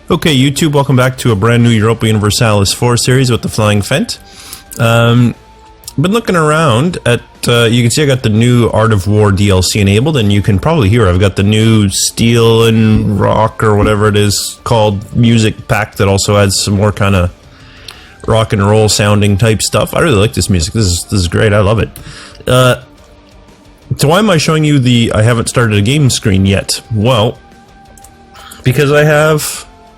Okay, YouTube, welcome back to a brand new Europa Universalis 4 series with the Flying Phent. Been looking around at, you can see I got the new Art of War DLC enabled, and you can probably hear I've got the new Steel and Rock, or whatever it is called, music pack that also adds some more kind of rock and roll sounding type stuff. I really like this music. This is great. I love it. So why am I showing you the I haven't started a game screen yet? Well, because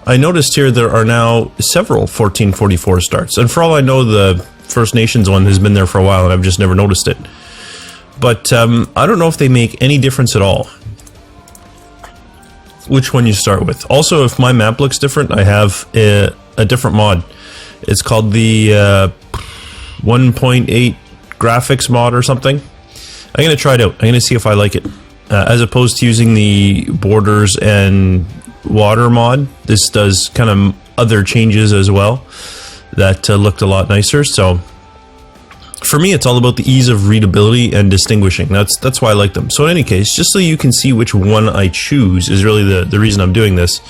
I noticed here there are now several 1444 starts, and for all I know the First Nations one has been there for a while and I've just never noticed it. But I don't know if they make any difference at all which one you start with. Also, if my map looks different, I have a different mod. It's called the 1.8 graphics mod or something. I'm going to try it out. I'm going to see if I like it. As opposed to using the borders and water mod, this does kind of other changes as well that looked a lot nicer. So for me, it's all about the ease of readability and distinguishing. That's why I like them. So in any case, just so you can see which one I choose is really the reason I'm doing this.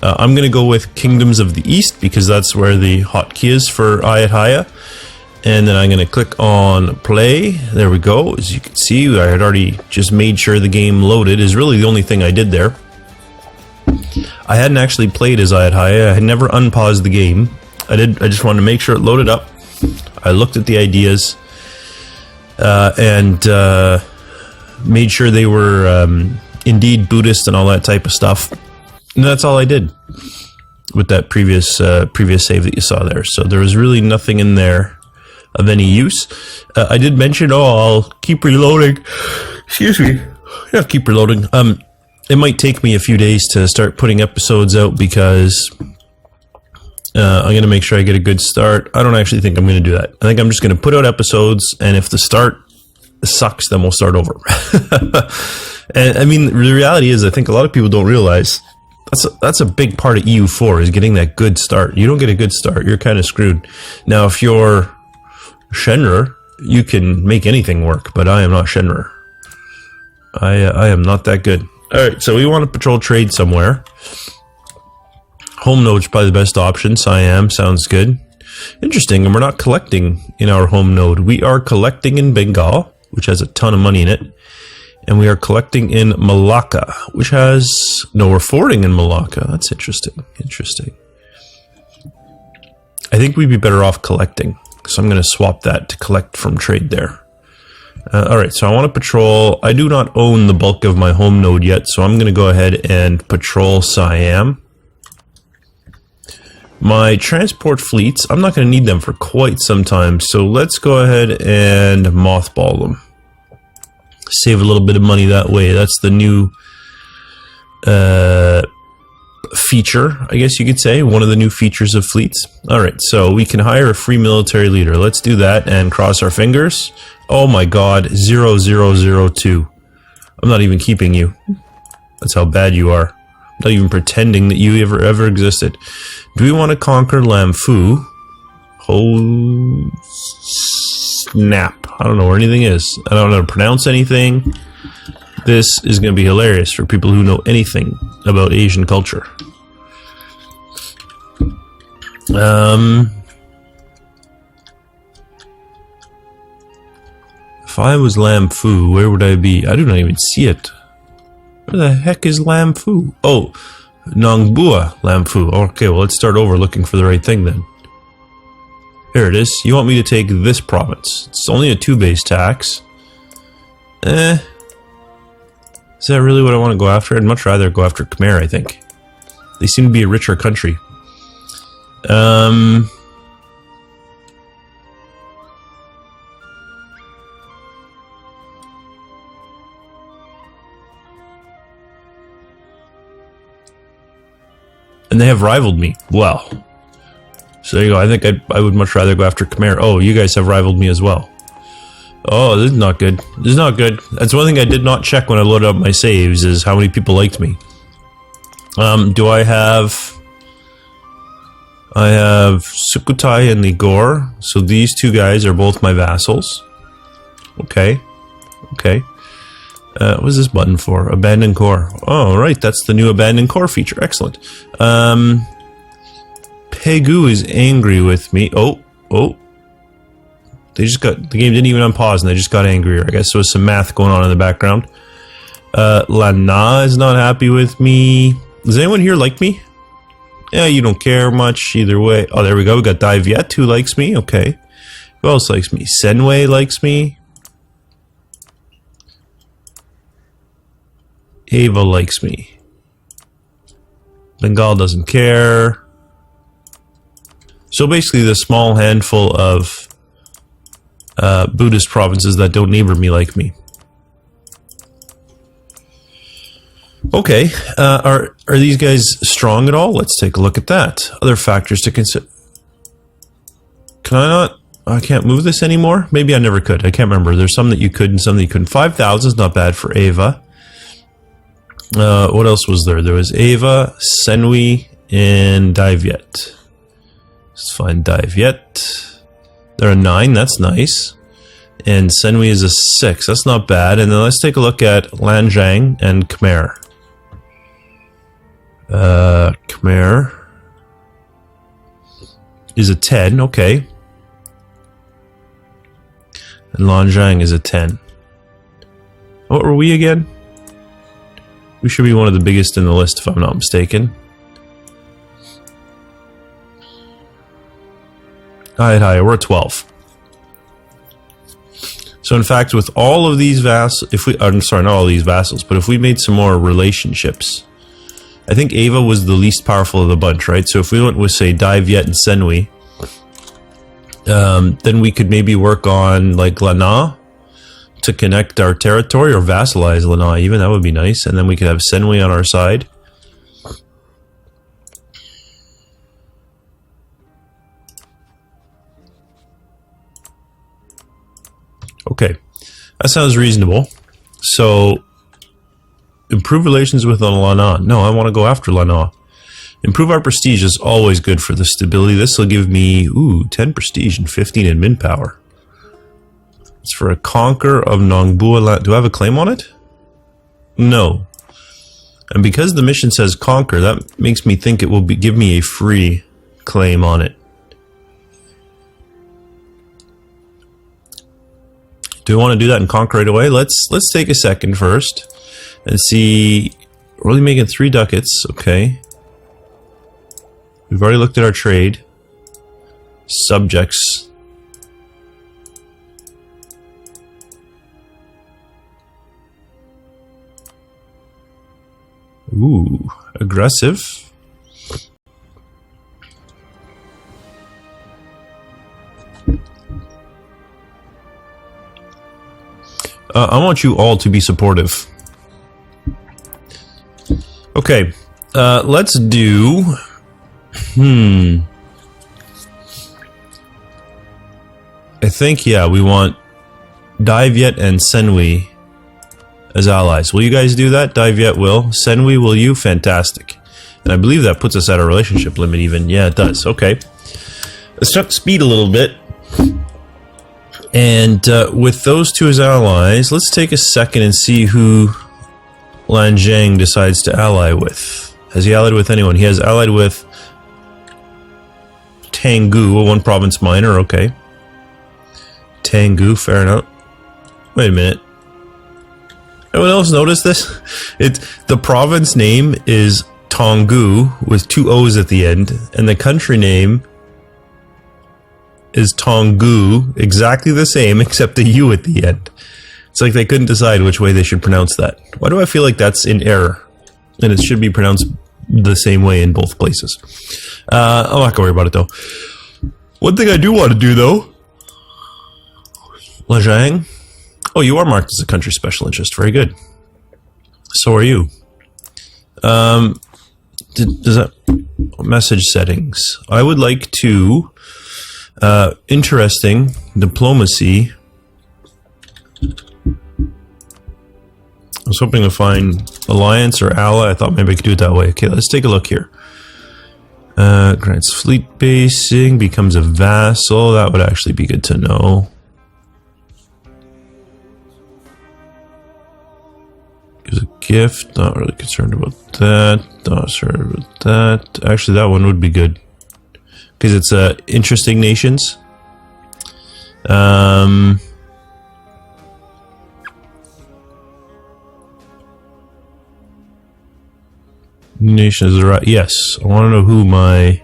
I'm going to go with Kingdoms of the East because that's where the hotkey is for Ayutthaya. And then I'm going to click on play. There we go. As you can see, I had already just made sure the game loaded is really the only thing I did there. I hadn't actually played as Ayutthaya. I had never unpaused the game. I just wanted to make sure it loaded up. I looked at the ideas and made sure they were indeed Buddhist and all that type of stuff. And that's all I did with that previous save that you saw there. So there was really nothing in there of any use. I did mention, I'll keep reloading. Excuse me. Yeah, keep reloading. It might take me a few days to start putting episodes out because I'm going to make sure I get a good start. I don't actually think I'm going to do that. I think I'm just going to put out episodes, and if the start sucks, then we'll start over. And I mean, the reality is, I think a lot of people don't realize that's a big part of EU4 is getting that good start. You don't get a good start, you're kind of screwed. Now, if you're Shenra, you can make anything work, but I am not Shenra. I am not that good. Alright, so we want to patrol trade somewhere. Home node's probably the best option. Siam sounds good. Interesting, and we're not collecting in our home node. We are collecting in Bengal, which has a ton of money in it. And we are collecting in Malacca, which has... No, we're forwarding in Malacca. That's interesting. Interesting. I think we'd be better off collecting. So I'm going to swap that to collect from trade there. Alright, so I want to patrol. I do not own the bulk of my home node yet, so I'm going to go ahead and patrol Siam. My transport fleets, I'm not going to need them for quite some time, so let's go ahead and mothball them. Save a little bit of money that way. That's the new feature, I guess you could say, one of the new features of fleets. Alright, so we can hire a free military leader. Let's do that and cross our fingers. Oh my god, 0002. I'm not even keeping you. That's how bad you are. I'm not even pretending that you ever existed. Do we want to conquer Lamfu? Oh, snap. I don't know where anything is. I don't know how to pronounce anything. This is going to be hilarious for people who know anything about Asian culture. If I was Lamfu, where would I be? I do not even see it. Where the heck is Lamfu? Oh, Nongbua Lamfu. Okay, well, let's start over looking for the right thing then. Here it is. You want me to take this province. It's only a 2 base tax. Is that really what I want to go after? I'd much rather go after Khmer, I think. They seem to be a richer country. And they have rivaled me. Well. So there you go. I think I would much rather go after Khmer. Oh, you guys have rivaled me as well. Oh, this is not good. This is not good. That's one thing I did not check when I loaded up my saves, is how many people liked me. Do I have... I have Sukhothai and Ligor. So these two guys are both my vassals. Okay. Okay. What is this button for? Abandoned core. Oh, right. That's the new abandoned core feature. Excellent. Pegu is angry with me. Oh. They just got, the game didn't even unpause and they just got angrier. I guess there was some math going on in the background. Lana is not happy with me. Does anyone here like me? Yeah, you don't care much either way. Oh, there we go. We got Daiviet who likes me. Okay. Who else likes me? Senway likes me. Ava likes me. Bengal doesn't care. So basically the small handful of Buddhist provinces that don't neighbor me like me. Okay, are these guys strong at all? Let's take a look at that. Other factors to consider. Can I not? I can't move this anymore? Maybe I never could. I can't remember. There's some that you could and some that you couldn't. 5,000 is not bad for Ava. What else was there? There was Ava, Senwi, and Daiviet. Let's find Daiviet. They're a 9, that's nice. And Senwi is a 6, that's not bad. And then let's take a look at Lanjiang and Khmer. Khmer is a 10, okay. And Lanjiang is a 10. What were we again? We should be one of the biggest in the list if I'm not mistaken. Ayutthaya, we're at 12. So in fact, with all of these vassals, if we, I'm sorry, not all these vassals, but if we made some more relationships, I think Ava was the least powerful of the bunch, right? So if we went with, say, Daiviet and Senwi, then we could maybe work on, like, Lana to connect our territory, or vassalize Lana even, that would be nice. And then we could have Senwi on our side. Okay, that sounds reasonable. So, improve relations with Lana. No, I want to go after Lana. Improve our prestige is always good for the stability. This will give me, 10 prestige and 15 admin power. It's for a conquer of Nongbua land. Do I have a claim on it? No. And because the mission says conquer, that makes me think it will give me a free claim on it. Do we want to do that and conquer right away? Let's take a second first and see. We're only making 3 ducats, okay. We've already looked at our trade. Subjects. Ooh, aggressive. I want you all to be supportive. Okay, let's do... I think, yeah, we want Daiviet and Senwi as allies. Will you guys do that? Daiviet will. Senwi, will you? Fantastic. And I believe that puts us at our relationship limit even. Yeah, it does. Okay. Let's check speed a little bit. And with those two as allies, let's take a second and see who Lanjiang decides to ally with. Has he allied with anyone? He has allied with Tanggu, a 1 province minor, okay. Tanggu, fair enough. Wait a minute. Anyone else notice this? The province name is Tonggu with 2 O's at the end, and the country name is Tonggu, exactly the same except the U at the end. It's like they couldn't decide which way they should pronounce that. Why do I feel like that's in error? And it should be pronounced the same way in both places. I'm not gonna worry about it though. One thing I do want to do though, Lanjiang. Oh, you are marked as a country special interest. Very good. So are you. Does that message settings? I would like to interesting diplomacy. I was hoping to find alliance or ally. I thought maybe I could do it that way. Okay, let's take a look here. Grants fleet basing, becomes a vassal. That would actually be good to know. Gives a gift. Not really concerned about that. Not sure about that. Actually, that one would be good. because it's interesting nations. Nations are right. Yes, I want to know who my...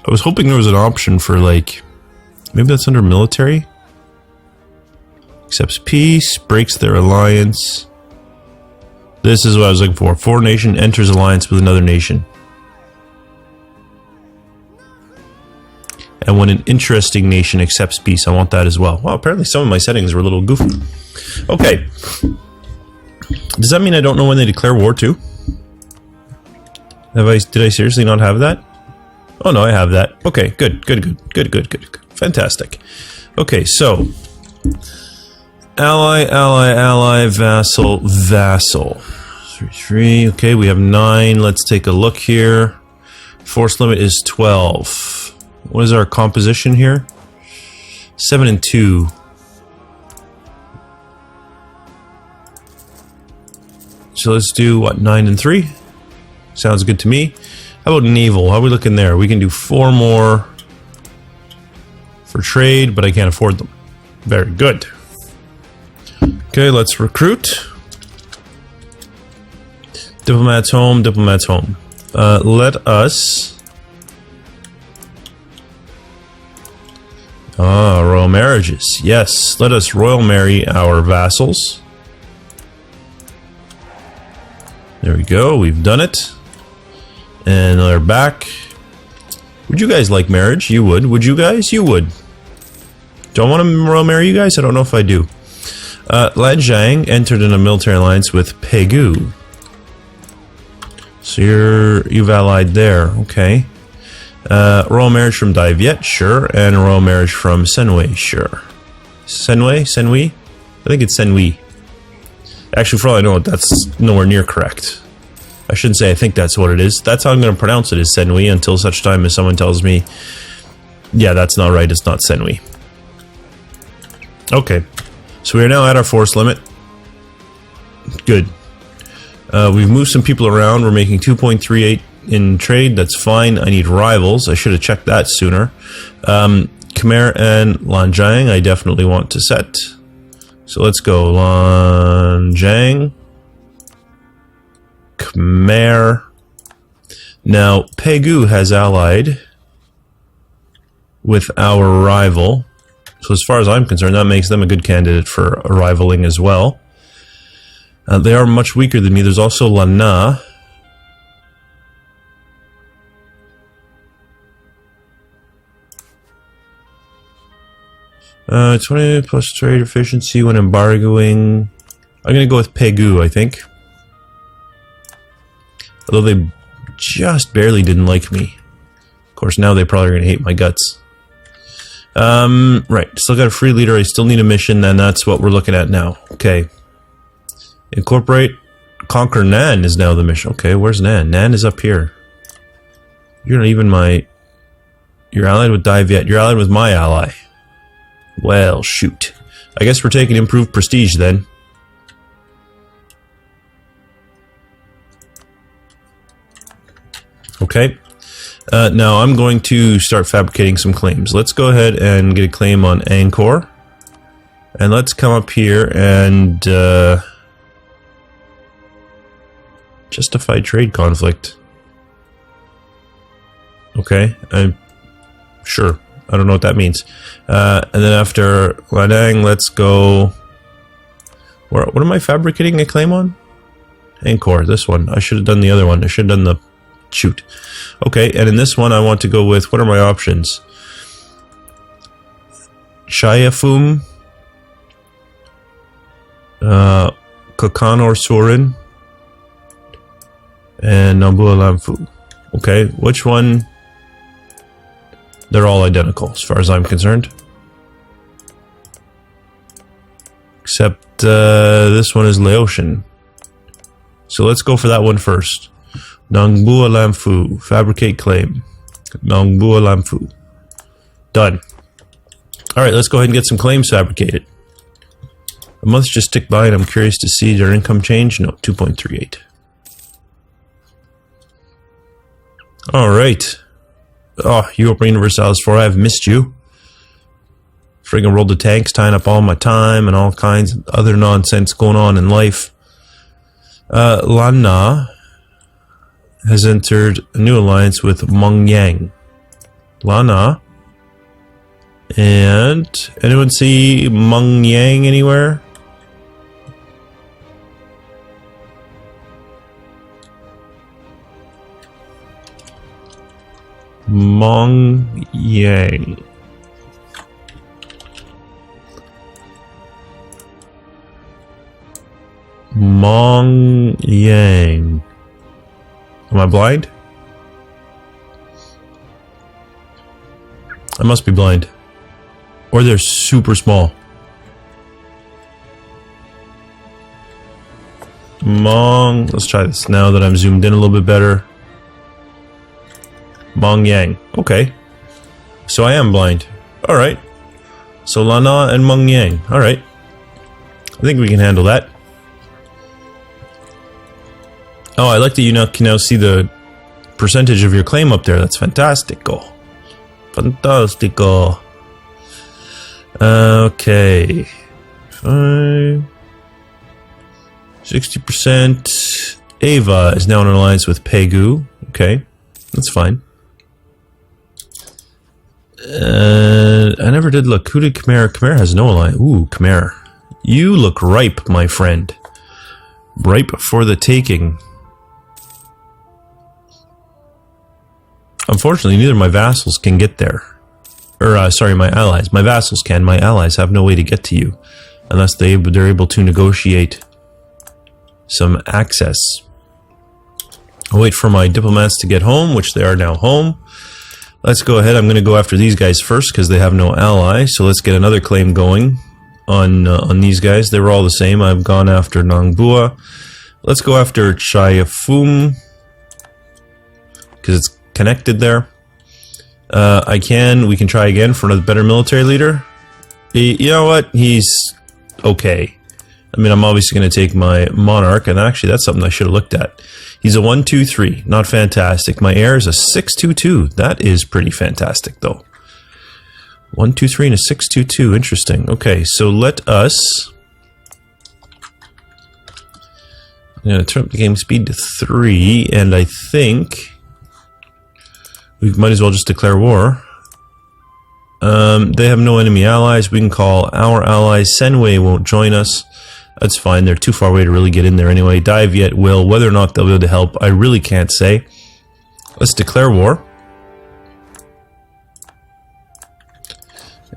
I was hoping there was an option for, like, maybe that's under military? Accepts peace, breaks their alliance. This is what I was looking for. Foreign nation enters alliance with another nation. And when an interesting nation accepts peace, I want that as well. Wow, apparently some of my settings were a little goofy. Okay. Does that mean I don't know when they declare war too? Did I seriously not have that? Oh no, I have that. Okay, good. Fantastic. Okay, so ally, vassal. 3. Okay, we have 9. Let's take a look here. Force limit is 12. What is our composition here? 7 and 2. So let's do what, 9 and 3? Sounds good to me. How about naval? How are we looking there? We can do 4 more for trade, but I can't afford them. Very good. Okay, let's recruit. Diplomats home, diplomats home. Let us... royal marriages. Yes, let us royal marry our vassals. There we go, we've done it. And they're back. Would you guys like marriage? You would. Would you guys? You would. Don't want to royal marry you guys? I don't know if I do. Lanjiang entered in a military alliance with Pegu. So you've allied there. Okay. Royal marriage from Dai Viet, sure. And royal marriage from Senwei, sure. Senwei? I think it's Senwei. Actually, for all I know, that's nowhere near correct. I shouldn't say I think that's what it is. That's how I'm going to pronounce it, is Senwei, until such time as someone tells me, yeah, that's not right, it's not Senwei. Okay. So we are now at our force limit. Good. We've moved some people around. We're making 2.38 in trade. That's fine. I need rivals. I should have checked that sooner. Khmer and Lanjiang, I definitely want to set. So let's go. Lanjiang. Khmer. Now, Pegu has allied with our rival. So as far as I'm concerned, that makes them a good candidate for rivaling as well. They are much weaker than me. There's also Lana. Uh, 20 plus trade efficiency when embargoing. I'm going to go with Pegu, I think. Although they just barely didn't like me. Of course, now they probably are going to hate my guts. Right. Still got a free leader. I still need a mission, and that's what we're looking at now. Okay. Incorporate. Conquer Nan is now the mission. Okay, where's Nan? Nan is up here. You're not even my... You're allied with Dai Viet. You're allied with my ally. Well, shoot. I guess we're taking improved prestige then. Okay. Now I'm going to start fabricating some claims. Let's go ahead and get a claim on Angkor. And let's come up here and justify trade conflict. Okay, I'm sure. I don't know what that means. And then after Lanang, let's go... What am I fabricating a claim on? Angkor, this one. I should have done the other one. I should have done the... Shoot. Okay, and in this one I want to go with... What are my options? Chayafum. Kakanor Surin. And Nambua Lamfu. Okay, which one... They're all identical, as far as I'm concerned. Except, this one is Laotian. So let's go for that one first. Nongbua Lamfu. Fabricate claim. Nongbua Lamfu. Done. Alright, let's go ahead and get some claims fabricated. A month just ticked by and I'm curious to see their income change. No, 2.38. Alright. Oh, Europa Universalis 4, I've missed you. Friggin' rolled the tanks, tying up all my time and all kinds of other nonsense going on in life. Lana has entered a new alliance with Meng Yang. Lana. And anyone see Meng Yang anywhere? Meng Yang. Meng Yang. Am I blind? I must be blind. Or they're super small. Meng. Let's try this now that I'm zoomed in a little bit better. Meng Yang. Okay. So I am blind. Alright. So Lana and Meng Yang. Alright. I think we can handle that. Oh, I like that you now can now see the percentage of your claim up there. That's fantastico. Fantastico. Okay. 60%. Ava is now in an alliance with Pegu. Okay. That's fine. I never did look. Who did Khmer? Khmer has no alliance. Ooh, Khmer. You look ripe, my friend. Ripe for the taking. Unfortunately, neither of my vassals can get there. Or, sorry, my allies. My vassals can. My allies have no way to get to you. Unless they're able to negotiate some access. I'll wait for my diplomats to get home, which they are now home. Let's go ahead. I'm going to go after these guys first because they have no ally. So let's get another claim going on these guys. They were all the same. I've gone after Nangbua. Let's go after Chayafum because it's connected there. We can try again for another better military leader. You know what? He's okay. I mean, I'm obviously going to take my monarch, and actually that's something I should have looked at. He's a 1-2-3, not fantastic. My heir is a 6-2-2. That is pretty fantastic, though. 1-2-3 and a 6-2-2. Interesting. Okay, so let us. I'm going to turn up the game speed to 3, and I think we might as well just declare war. They have no enemy allies. We can call our allies. Senway won't join us. That's fine. They're too far away to really get in there anyway. Dive yet will. Whether or not they'll be able to help, I really can't say. Let's declare war.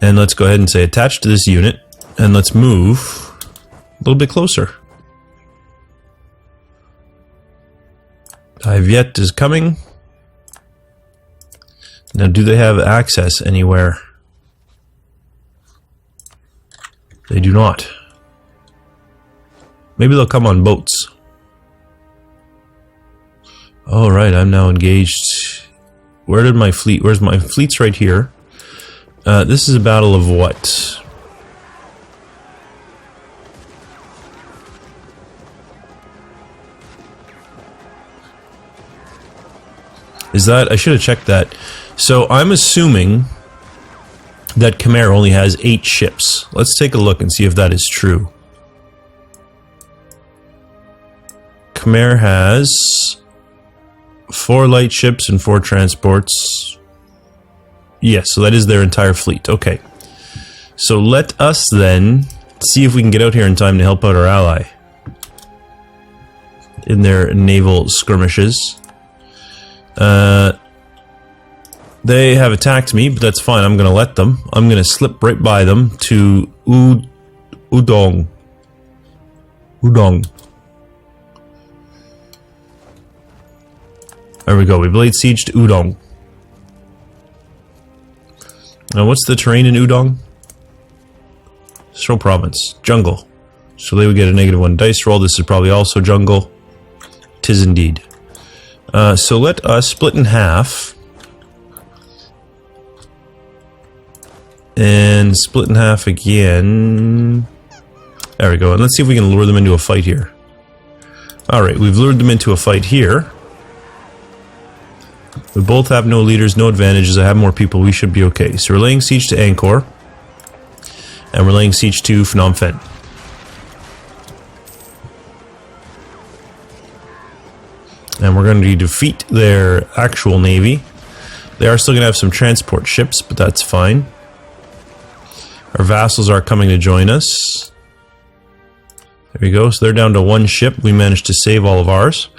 And let's go ahead and say attach to this unit. And let's move a little bit closer. Dive yet is coming. Now, do they have access anywhere? They do not. Maybe they'll come on boats. Alright, I'm now engaged. Where did my fleet? Where's my fleet's right here? This is a battle of what? Is that? I should have checked that. So I'm assuming that Khmer only has 8 ships. Let's take a look and see if that is true. Khmer has 4 light ships and 4 transports. Yes, so that is their entire fleet. Okay. So let us then see if we can get out here in time to help out our ally in their naval skirmishes. They have attacked me, but that's fine. I'm going to let them. I'm going to slip right by them to Udong. Udong. There we go. We've laid siege to Udong. Now, what's the terrain in Udong? Sro province. Jungle. So they would get a -1 dice roll. This is probably also jungle. 'Tis indeed. So let us split in half. And split in half again. There we go. And let's see if we can lure them into a fight here. Alright, we've lured them into a fight here. We both have no leaders, no advantages. I have more people. We should be okay. So we're laying siege to Angkor. And we're laying siege to Phnom Penh. And we're going to defeat their actual navy. They are still going to have some transport ships, but that's fine. Our vassals are coming to join us. There we go. So they're down to one ship. We managed to save all of ours.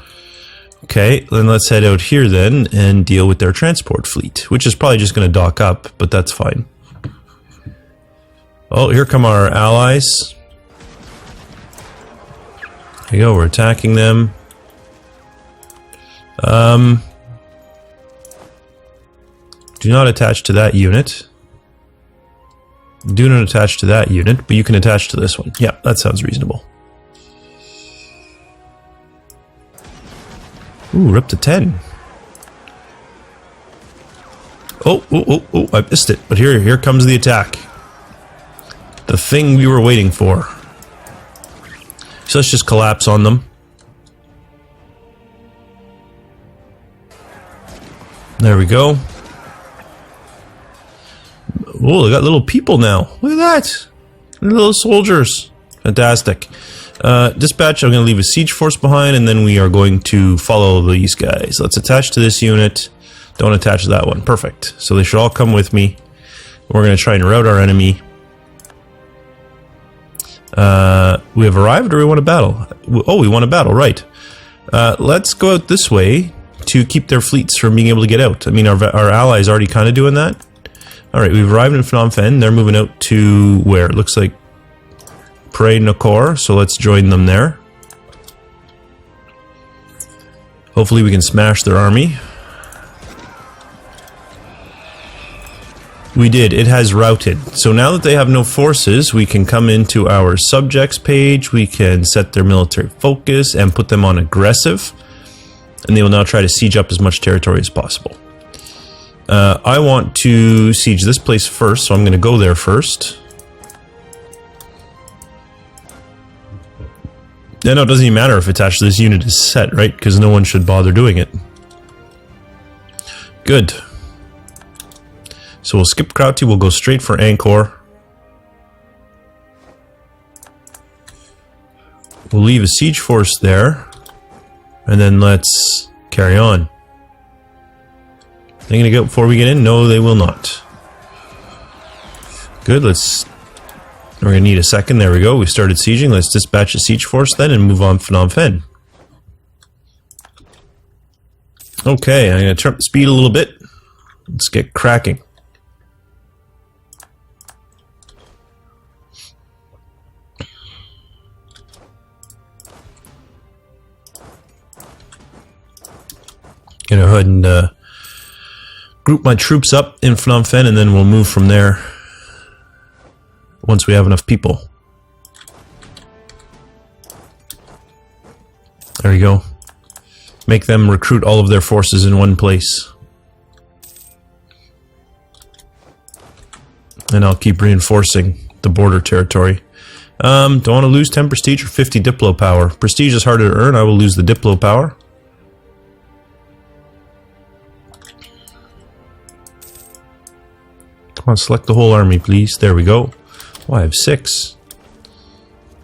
Okay, then let's head out here then and deal with their transport fleet, which is probably just going to dock up, but that's fine. Oh, here come our allies. There we go. We're attacking them. Do not attach to that unit. Do not attach to that unit, but you can attach to this one. Yeah, that sounds reasonable. Ooh, we're up to 10. Oh, I missed it. But here comes the attack. The thing we were waiting for. So let's just collapse on them. There we go. Oh, they got little people now. Look at that. Little soldiers. Fantastic. Dispatch, I'm going to leave a siege force behind, and then we are going to follow these guys. Let's attach to this unit. Don't attach to that one. Perfect. So they should all come with me. We're going to try and rout our enemy. We have arrived, or we won a battle? Oh, we won a battle, right. Let's go out this way to keep their fleets from being able to get out. I mean, our allies already kind of doing that. Alright, we've arrived in Phnom Penh. They're moving out to where? It looks like Prey Nakor, so let's join them there. Hopefully we can smash their army. We did. It has routed. So now that they have no forces, we can come into our subjects page, we can set their military focus and put them on aggressive. And they will now try to siege up as much territory as possible. I want to siege this place first, so I'm going to go there first. Yeah, no, it doesn't even matter if attached to this unit is set, right? Because no one should bother doing it. Good. So we'll skip Krauti, we'll go straight for Angkor. We'll leave a siege force there. And then let's carry on. Are they going to go before we get in? No, they will not. Good, we're going to need a second. There we go. We started sieging. Let's dispatch a siege force then and move on Phnom Penh. Okay, I'm going to turn up the speed a little bit. Let's get cracking. Gonna go ahead and group my troops up in Phnom Penh, and then we'll move from there once we have enough people. There we go. Make them recruit all of their forces in one place. And I'll keep reinforcing the border territory. Don't want to lose 10 prestige or 50 Diplo power. Prestige is harder to earn. I will lose the Diplo power. Come on, select the whole army, please. There we go. Oh, I have 6.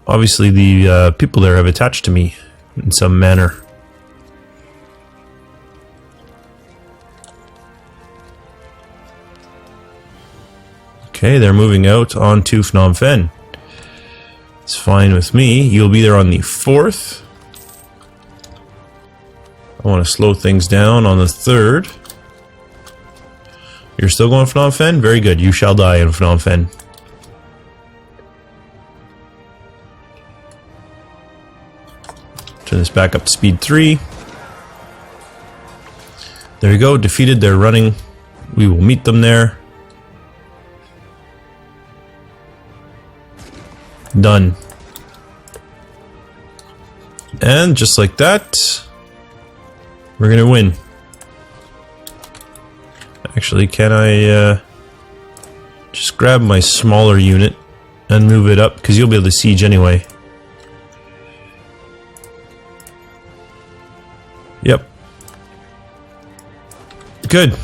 Obviously, the people there have attached to me in some manner. Okay, they're moving out onto Phnom Penh. It's fine with me. You'll be there on the 4th. I want to slow things down on the 3rd. You're still going Phnom Penh? Very good. You shall die in Phnom Penh. Turn this back up to speed 3. There you go. Defeated. They're running. We will meet them there. Done. And just like that, we're going to win. Actually, can I just grab my smaller unit and move it up, because you'll be able to siege anyway. Yep. Good.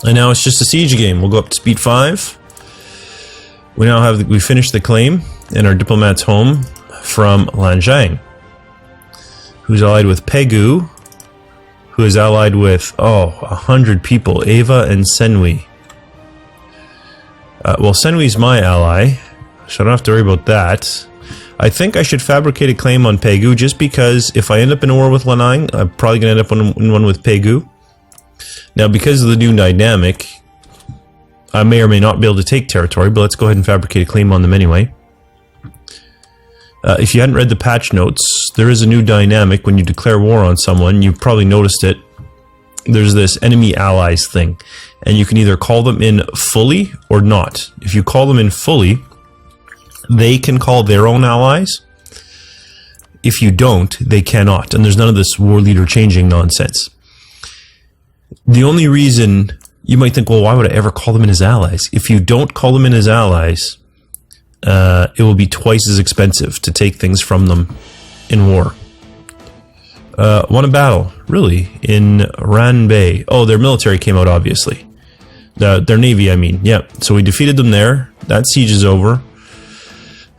And now it's just a siege game. We'll go up to speed 5. We now have, we finished the claim, and our diplomat's home from Lanzhang, who's allied with Pegu, who is allied with, 100 people, Ava and Senwi. Well, Senwi's my ally, so I don't have to worry about that. I think I should fabricate a claim on Pegu, just because if I end up in a war with Lanang, I'm probably going to end up in one with Pegu. Now, because of the new dynamic, I may or may not be able to take territory, but let's go ahead and fabricate a claim on them anyway. If you hadn't read the patch notes, there is a new dynamic when you declare war on someone. You've probably noticed it. There's this enemy allies thing, and you can either call them in fully or not. If you call them in fully, they can call their own allies. If you don't, they cannot, and there's none of this war leader changing nonsense. The only reason you might think, well, why would I ever call them in as allies? If you don't call them in as allies, it will be twice as expensive to take things from them in war. Won a battle, really, in Ranbei. Oh, their military came out, obviously. Their navy, I mean. Yeah, so we defeated them there. That siege is over.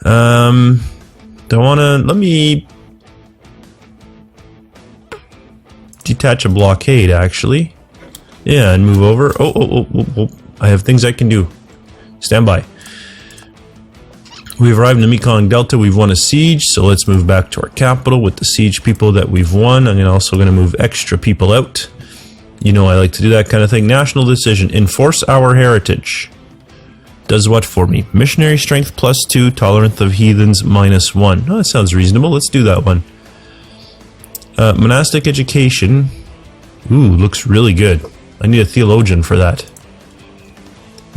Let me detach a blockade, actually. Yeah, and move over. Oh. I have things I can do. Stand by. We've arrived in the Mekong Delta. We've won a siege, so let's move back to our capital with the siege people that we've won. I'm also going to move extra people out. You know I like to do that kind of thing. National decision. Enforce our heritage. Does what for me? Missionary strength +2, tolerance of heathens -1. Oh, that sounds reasonable. Let's do that one. Monastic education. Ooh, looks really good. I need a theologian for that.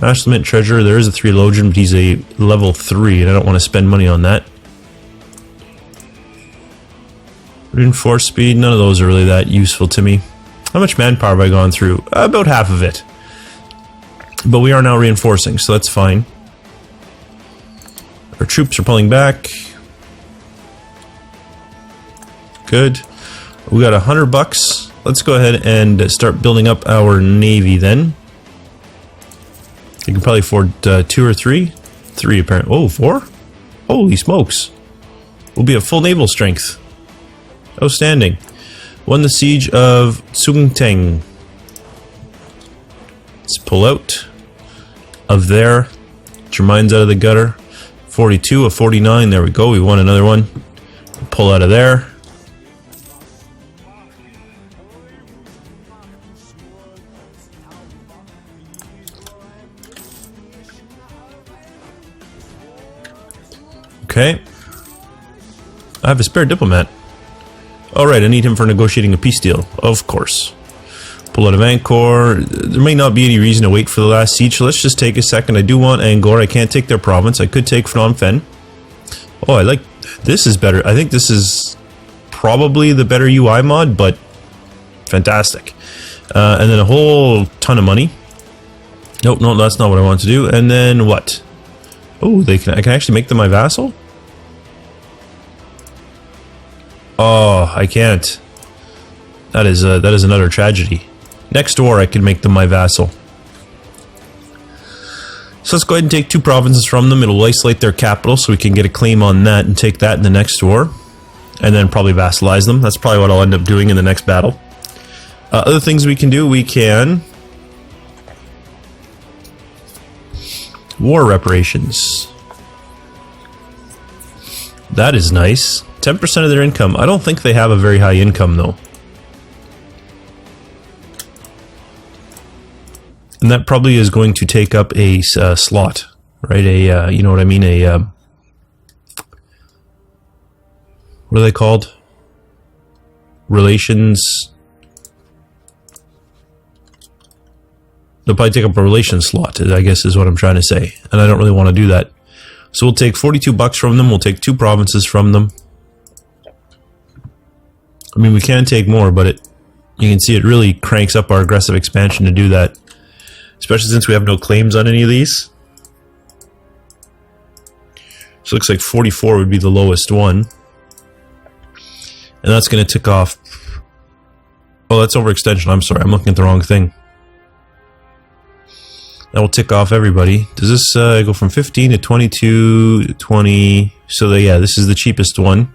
Master Mint treasure. There is a theologian, but he's a level 3, and I don't want to spend money on that. Reinforced speed. None of those are really that useful to me. How much manpower have I gone through? About half of it. But we are now reinforcing, so that's fine. Our troops are pulling back. Good. We got $100. Let's go ahead and start building up our navy then. You can probably afford 2 or 3. 3 apparently. Oh, 4? Holy smokes. We'll be at full naval strength. Outstanding. Won the siege of Tsungteng. Let's pull out of there. Get your minds out of the gutter. 42 of 49. There we go. We won another one. Pull out of there. Okay. I have a spare diplomat. Alright, I need him for negotiating a peace deal. Of course. Pull out of Angkor. There may not be any reason to wait for the last siege, so let's just take a second. I do want Angkor. I can't take their province. I could take Phnom Penh. Oh, I like... This is better. I think this is probably the better UI mod, but fantastic. And then a whole ton of money. Nope, no, that's not what I want to do. And then what? Oh, I can actually make them my vassal? Oh, I can't. That is another tragedy. Next war, I can make them my vassal. So let's go ahead and take 2 provinces from them. It'll isolate their capital, so we can get a claim on that and take that in the next war. And then probably vassalize them. That's probably what I'll end up doing in the next battle. Other things we can do, we can... War reparations. That is nice. 10% of their income. I don't think they have a very high income, though. And that probably is going to take up a slot, right? You know what I mean? What are they called? Relations. They'll probably take up a relations slot, I guess is what I'm trying to say. And I don't really want to do that. So we'll take $42 from them. We'll take 2 provinces from them. I mean, we can take more, but you can see it really cranks up our aggressive expansion to do that. Especially since we have no claims on any of these. So it looks like 44 would be the lowest one. And that's going to tick off... Oh, that's overextension. I'm sorry. I'm looking at the wrong thing. That will tick off everybody. Does this go from 15 to 22 to 20? So, yeah, this is the cheapest one.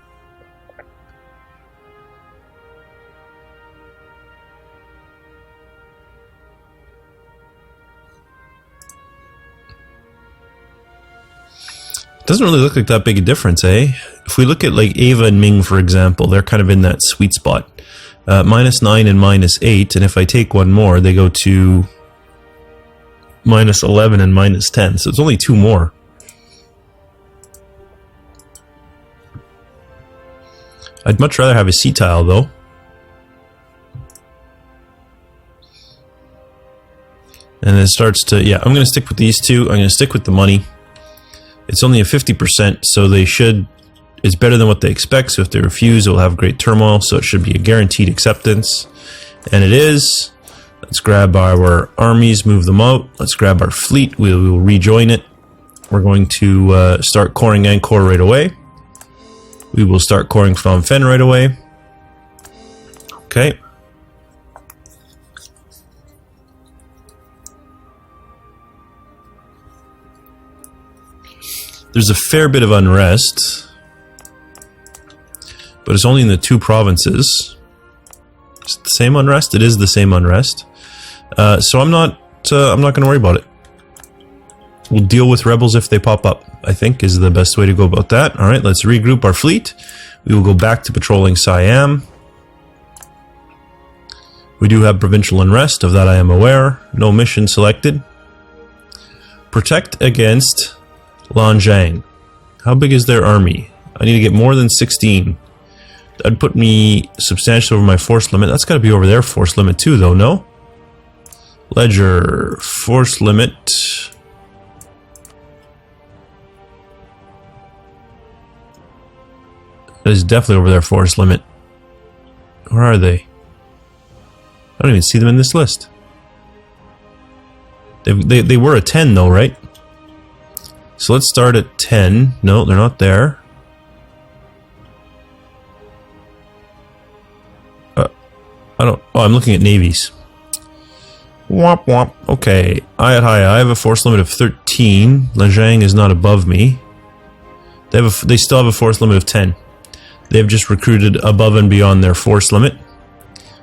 Doesn't really look like that big a difference, eh? If we look at like Ava and Ming, for example, they're kind of in that sweet spot. -9 and -8, and if I take one more, they go to -11 and -10, so it's only 2 more. I'd much rather have a sea tile, though. And it starts to, yeah, I'm going to stick with these two. I'm going to stick with the money. It's only a 50%, so they should, it's better than what they expect, so if they refuse, it will have great turmoil, so it should be a guaranteed acceptance. And it is. Let's grab our armies, move them out. Let's grab our fleet, we will rejoin it. We're going to start coring Angkor right away. We will start coring Phnom Penh right away. Okay. There's a fair bit of unrest, but it's only in the 2 provinces. Is it the same unrest? It is the same unrest. So I'm not going to worry about it. We'll deal with rebels if they pop up, I think, is the best way to go about that. All right, let's regroup our fleet. We will go back to patrolling Siam. We do have provincial unrest, of that I am aware. No mission selected. Protect against Lanjiang. How big is their army? I need to get more than 16. That'd put me substantially over my force limit. That's got to be over their force limit too, though, no? Ledger, force limit. That is definitely over their force limit. Where are they? I don't even see them in this list. They were a 10 though, right? So let's start at 10. No, they're not there. Oh, I'm looking at navies. Womp womp. Okay, Ayutthaya, I have a force limit of 13. Lanjiang is not above me. They still have a force limit of 10. They've just recruited above and beyond their force limit.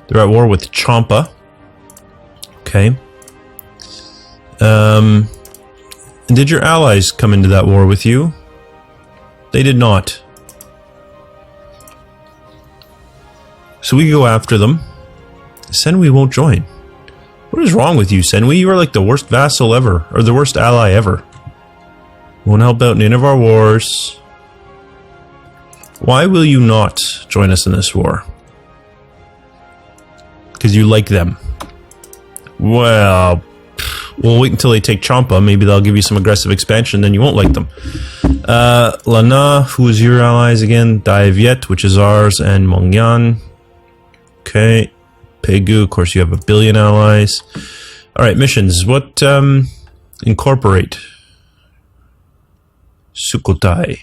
They're at war with Champa. Okay. And did your allies come into that war with you? They did not. So we go after them. Senwi won't join. What is wrong with you, Senwi? You are like the worst vassal ever, or the worst ally ever. Won't help out in any of our wars. Why will you not join us in this war? Because you like them. Well, we'll wait until they take Champa. Maybe they'll give you some aggressive expansion, then you won't like them. Lana, who is your allies again? Dai Viet, which is ours, and Mongyan. Okay. Pegu, of course you have 1 billion allies. Alright, missions. What, incorporate? Sukhothai.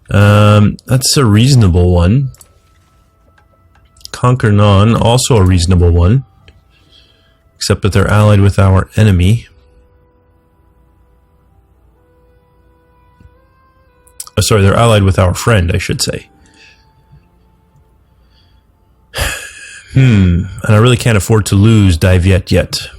That's a reasonable one. Conquer Nan, also a reasonable one. Except that they're allied with our enemy. Oh, sorry, they're allied with our friend, I should say. And I really can't afford to lose Dai Viet yet.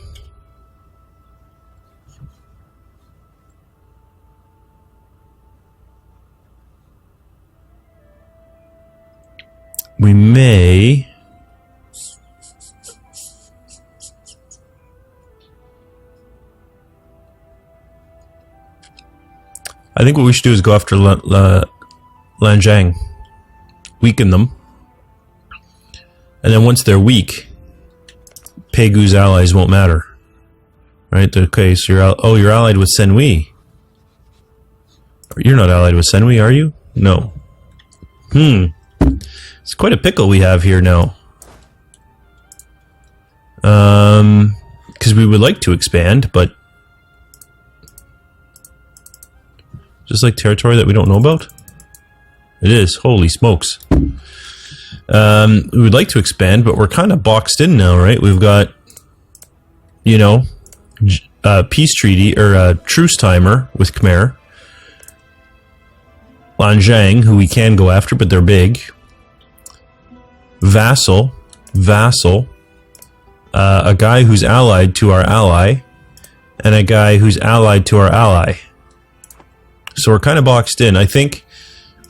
We may... I think what we should do is go after Lanjiang. Weaken them. And then once they're weak, Pegu's allies won't matter. Right? Okay, so you're allied with Senwi. You're not allied with Senwi, are you? No. It's quite a pickle we have here now. Because we would like to expand, but... this like territory that we don't know about? It is. Holy smokes. We would like to expand, but we're kind of boxed in now, right? We've got, you know, peace treaty, or truce timer with Khmer. Lanzhang, who we can go after, but they're big. Vassal. A guy who's allied to our ally. And a guy who's allied to our ally. So we're kind of boxed in. I think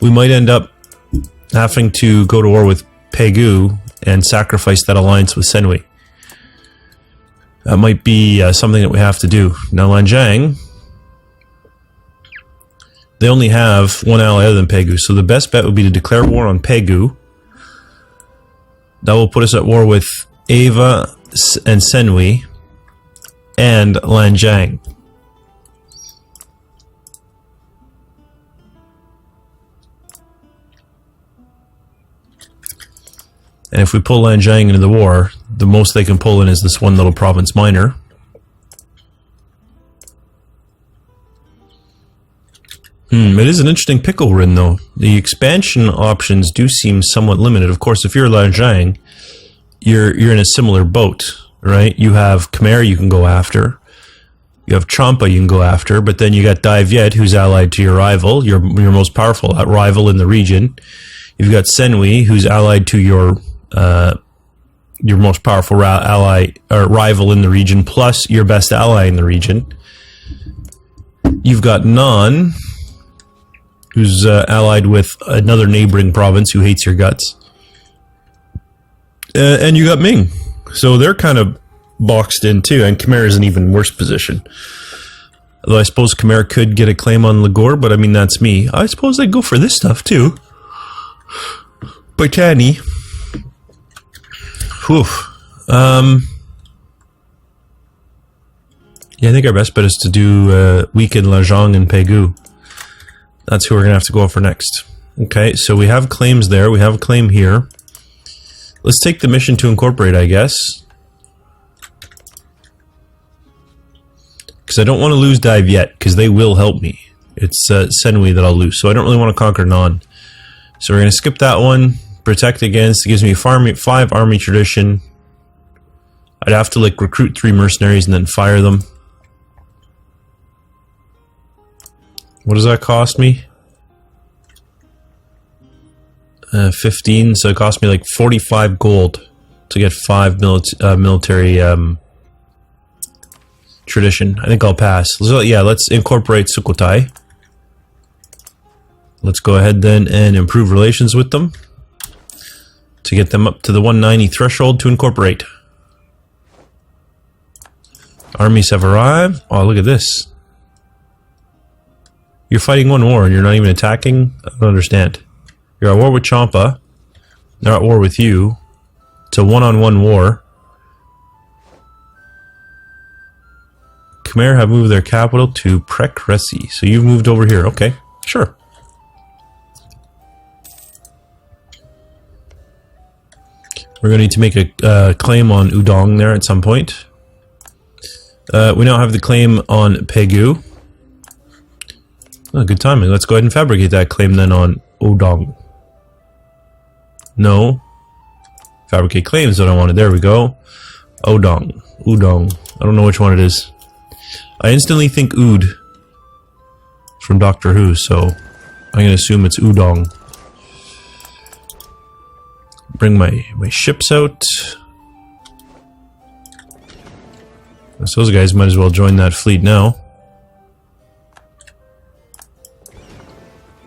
we might end up having to go to war with Pegu and sacrifice that alliance with Senwi. That might be something that we have to do. Now, Lanzhang, they only have one ally other than Pegu, so the best bet would be to declare war on Pegu. That will put us at war with Ava and Senwi and Lanzhang. And if we pull Lanzhang into the war, the most they can pull in is this one little province minor. It is an interesting pickle we're in, though. The expansion options do seem somewhat limited. Of course, if you're Lanzhang, you're in a similar boat, right? You have Khmer you can go after. You have Champa you can go after, but then you got Dai Viet, who's allied to your rival, your most powerful rival in the region. You've got Senwi, who's allied to your most powerful ally or rival in the region, plus your best ally in the region. You've got Nan, who's allied with another neighboring province who hates your guts. And you got Ming. So they're kind of boxed in too, and Khmer is an even worse position. Although I suppose Khmer could get a claim on Ligor, but I mean, that's me. I suppose I'd go for this stuff too. Brittany. Whew. Yeah, I think our best bet is to do weaken Lajong and Pegu. That's who we're going to have to go for next. Okay, so we have claims there. We have a claim here. Let's take the mission to incorporate, I guess. Because I don't want to lose Dai Viet, because they will help me. It's Senwi that I'll lose, so I don't really want to conquer Nan. So we're going to skip that one. Protect against. It gives me 5 army tradition. I'd have to like recruit 3 mercenaries and then fire them. What does that cost me? 15, so it cost me like 45 gold to get 5 military tradition. I think I'll pass. So, yeah, let's incorporate Sukhothai. Let's go ahead then and improve relations with them to get them up to the 190 threshold to incorporate. Armies have arrived. Oh, look at this. You're fighting one war and you're not even attacking? I don't understand. You're at war with Champa. They're at war with you. It's a one-on-one war. Khmer have moved their capital to Prekresi. So you've moved over here. Okay, sure. We're going to need to make a claim on Udong there at some point. We now have the claim on Pegu. Oh, good timing. Let's go ahead and fabricate that claim then on Udong. No. Fabricate claims that I wanted. There we go. Udong. I don't know which one it is. I instantly think Ood from Doctor Who, so I'm going to assume it's Udong. Bring my ships out. So those guys might as well join that fleet now.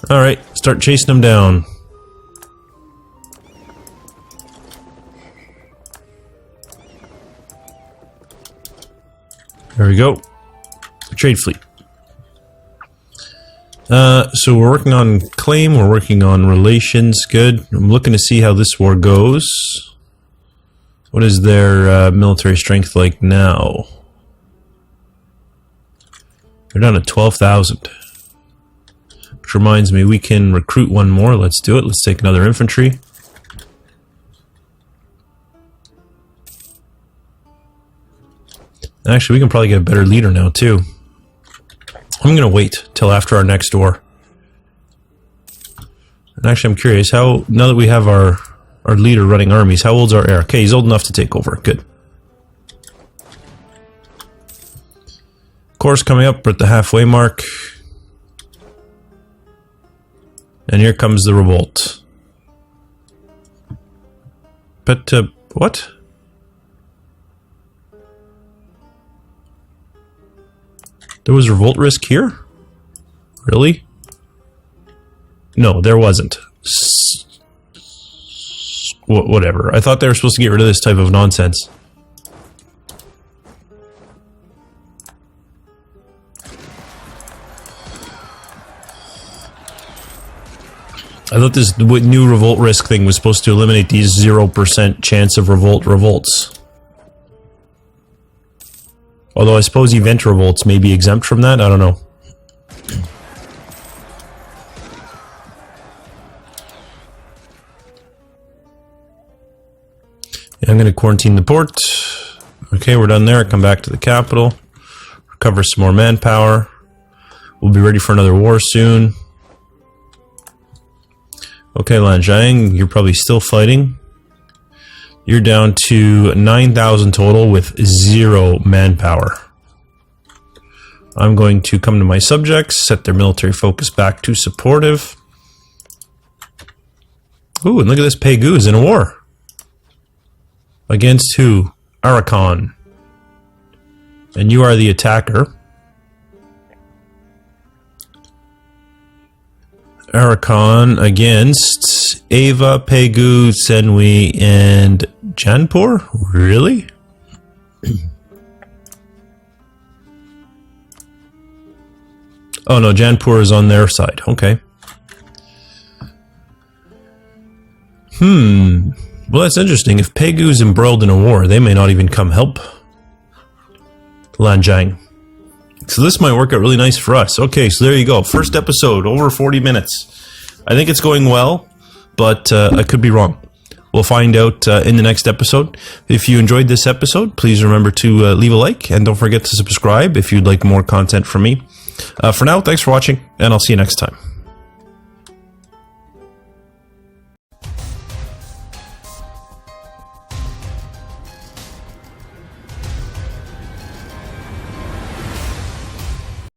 Alright, start chasing them down. There we go. Trade fleet. So we're working on claim, we're working on relations, good. I'm looking to see how this war goes. What is their military strength like now? They're down to 12,000. Which reminds me, we can recruit one more. Let's do it. Let's take another infantry. Actually, we can probably get a better leader now, too. I'm going to wait till after our next war. And actually, I'm curious, how, now that we have our leader running armies, how old's our heir? Okay, he's old enough to take over. Good. Of course, coming up, we're at the halfway mark. And here comes the revolt. But, what? There was revolt risk here? Really? No, there wasn't. Whatever. I thought they were supposed to get rid of this type of nonsense. I thought this new revolt risk thing was supposed to eliminate these 0% chance of revolts. Although I suppose event revolts may be exempt from that, I don't know. Yeah, I'm going to quarantine the port. Okay, we're done there. Come back to the capital. Recover some more manpower. We'll be ready for another war soon. Okay, Lanjiang, you're probably still fighting. You're down to 9,000 total with 0 manpower. I'm going to come to my subjects, set their military focus back to supportive. Ooh, and look at this, Pegu is in a war. Against who? Arakan. And you are the attacker. Arakan against Ava, Pegu, Senwi, and Janpur? Really? Oh no, Janpur is on their side. Okay. Well, that's interesting. If Pegu's embroiled in a war, they may not even come help Lanjiang. So this might work out really nice for us. Okay, so there you go. First episode, over 40 minutes. I think it's going well, but I could be wrong. We'll find out in the next episode. If you enjoyed this episode, please remember to leave a like, and don't forget to subscribe if you'd like more content from me. For now, thanks for watching, and I'll see you next time.